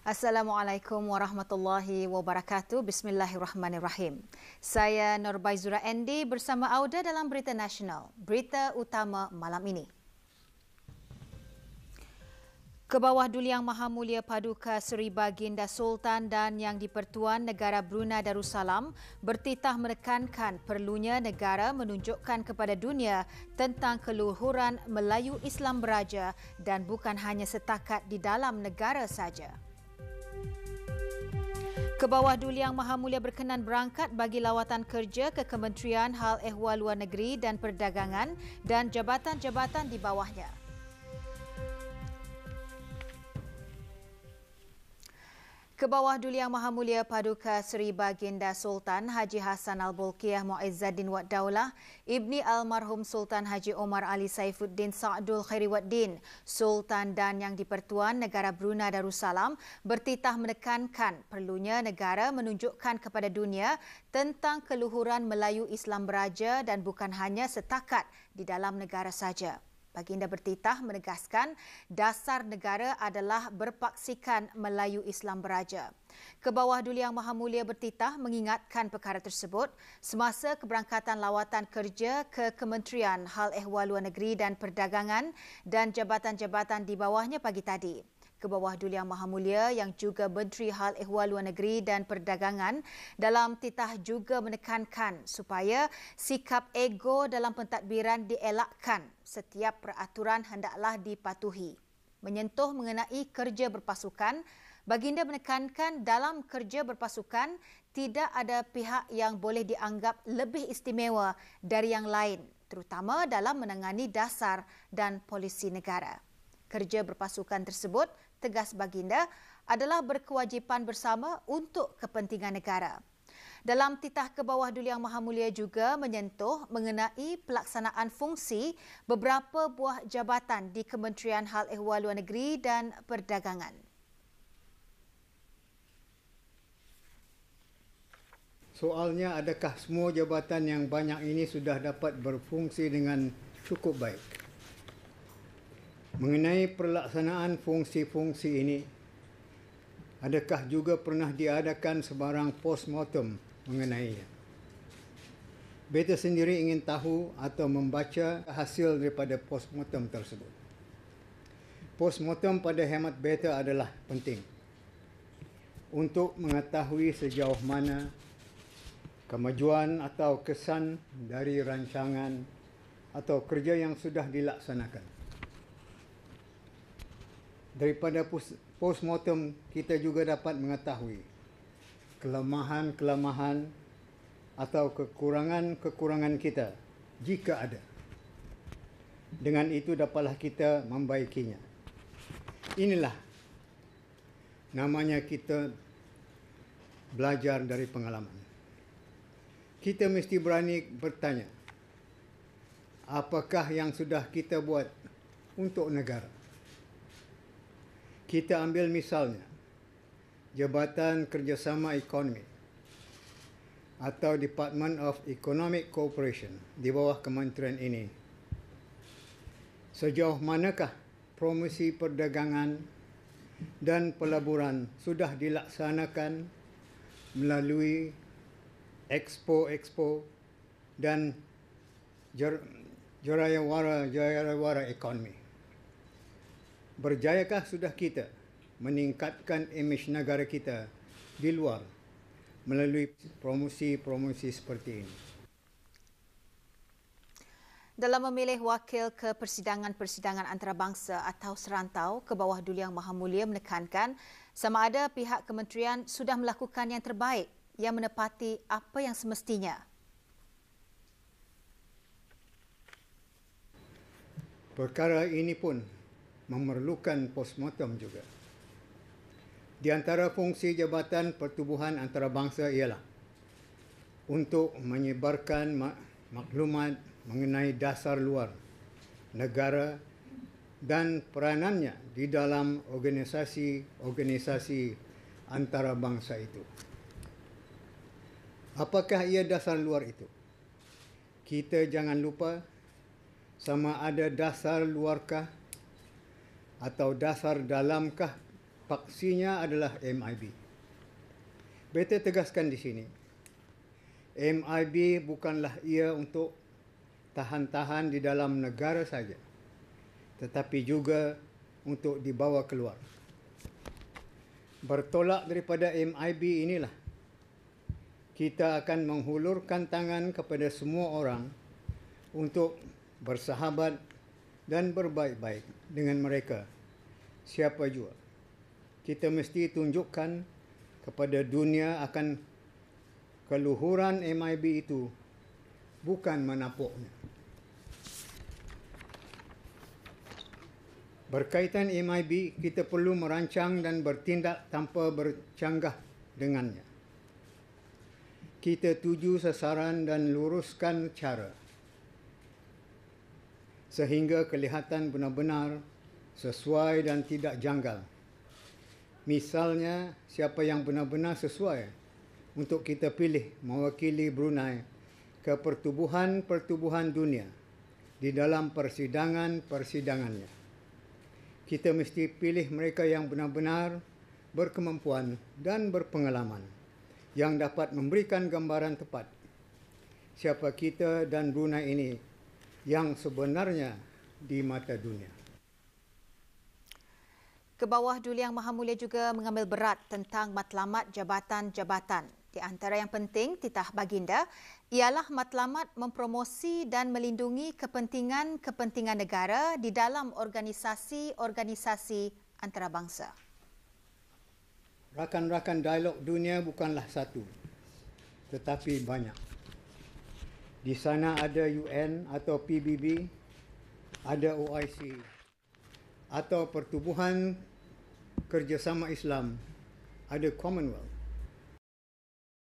Assalamualaikum warahmatullahi wabarakatuh. Bismillahirrahmanirrahim. Saya Nurbaizura Andy bersama Auda dalam Berita Nasional. Berita utama malam ini. Kebawah Duli Yang Maha Mulia Paduka Seri Baginda Sultan dan Yang di-Pertuan Negara Brunei Darussalam bertitah menekankan perlunya negara menunjukkan kepada dunia tentang keluhuran Melayu Islam Beraja dan bukan hanya setakat di dalam negara saja. Kebawah Duli Yang Maha Mulia berkenan berangkat bagi lawatan kerja ke Kementerian Hal Ehwal Luar Negeri dan Perdagangan dan jabatan-jabatan di bawahnya. Kebawah Duli Yang Maha Mulia Paduka Seri Baginda Sultan Haji Hassan Al-Bolkiah Muizzaddin Wad Daulah, Ibni Almarhum Sultan Haji Omar Ali Saifuddin Sa'dul Khairiwaddin, Sultan dan Yang di-Pertuan Negara Brunei Darussalam bertitah menekankan perlunya negara menunjukkan kepada dunia tentang keluhuran Melayu Islam Beraja dan bukan hanya setakat di dalam negara saja. Baginda bertitah menegaskan dasar negara adalah berpaksikan Melayu Islam Beraja. Kebawah Duli Yang Maha Mulia bertitah mengingatkan perkara tersebut semasa keberangkatan lawatan kerja ke Kementerian Hal Ehwal Luar Negeri dan Perdagangan dan jabatan-jabatan di bawahnya pagi tadi. Kebawah Duli Yang Maha Mulia yang juga Menteri Hal Ehwal Luar Negeri dan Perdagangan dalam titah juga menekankan supaya sikap ego dalam pentadbiran dielakkan. Setiap peraturan hendaklah dipatuhi. Menyentuh mengenai kerja berpasukan, Baginda menekankan dalam kerja berpasukan tidak ada pihak yang boleh dianggap lebih istimewa dari yang lain, terutama dalam menangani dasar dan polisi negara. Kerja berpasukan tersebut, tegas Baginda, adalah berkewajipan bersama untuk kepentingan negara. Dalam titah Kebawah Duli Yang Maha Mulia juga menyentuh mengenai pelaksanaan fungsi beberapa buah jabatan di Kementerian Hal Ehwal Luar Negeri dan Perdagangan. Soalnya, adakah semua jabatan yang banyak ini sudah dapat berfungsi dengan cukup baik? Mengenai pelaksanaan fungsi-fungsi ini, adakah juga pernah diadakan sebarang postmortem mengenainya? Beta sendiri ingin tahu atau membaca hasil daripada postmortem tersebut. Postmortem pada hemat beta adalah penting untuk mengetahui sejauh mana kemajuan atau kesan dari rancangan atau kerja yang sudah dilaksanakan. Daripada postmortem, kita juga dapat mengetahui kelemahan-kelemahan atau kekurangan-kekurangan kita jika ada. Dengan itu dapatlah kita membaikinya. Inilah namanya kita belajar dari pengalaman. Kita mesti berani bertanya, apakah yang sudah kita buat untuk negara? Kita ambil misalnya, Jabatan Kerjasama Ekonomi atau Department of Economic Cooperation di bawah kementerian ini. Sejauh manakah promosi perdagangan dan pelaburan sudah dilaksanakan melalui expo dan Jarawara Ekonomi? Berjayakah sudah kita meningkatkan imej negara kita di luar melalui promosi-promosi seperti ini? Dalam memilih wakil ke persidangan-persidangan antarabangsa atau serantau, Kebawah Duli Yang Maha Mulia menekankan sama ada pihak kementerian sudah melakukan yang terbaik yang menepati apa yang semestinya. Perkara ini pun memerlukan postmortem juga. Di antara fungsi Jabatan Pertubuhan Antarabangsa ialah untuk menyebarkan maklumat mengenai dasar luar negara dan peranannya di dalam organisasi-organisasi antarabangsa itu. Apakah ia dasar luar itu? Kita jangan lupa sama ada dasar luarkah atau dasar dalamkah paksinya adalah MIB. Beta tegaskan di sini, MIB bukanlah ia untuk tahan-tahan di dalam negara saja, tetapi juga untuk dibawa keluar. Bertolak daripada MIB inilah, kita akan menghulurkan tangan kepada semua orang untuk bersahabat dan berbaik-baik dengan mereka, siapa jua. Kita mesti tunjukkan kepada dunia akan keluhuran MIB itu, bukan menapuknya. Berkaitan MIB, kita perlu merancang dan bertindak tanpa bercanggah dengannya. Kita tuju sasaran dan luruskan cara, sehingga kelihatan benar-benar sesuai dan tidak janggal. Misalnya, siapa yang benar-benar sesuai untuk kita pilih mewakili Brunei ke pertubuhan-pertubuhan dunia di dalam persidangan-persidangannya. Kita mesti pilih mereka yang benar-benar berkemampuan dan berpengalaman, yang dapat memberikan gambaran tepat siapa kita dan Brunei ini yang sebenarnya di mata dunia. Kebawah Duli Yang Maha Mulia juga mengambil berat tentang matlamat jabatan-jabatan. Di antara yang penting, titah baginda, ialah matlamat mempromosi dan melindungi kepentingan-kepentingan negara di dalam organisasi-organisasi antarabangsa. Rakan-rakan dialog dunia bukanlah satu, tetapi banyak. Di sana ada UN atau PBB, ada OIC, atau Pertubuhan Kerjasama Islam, ada Commonwealth,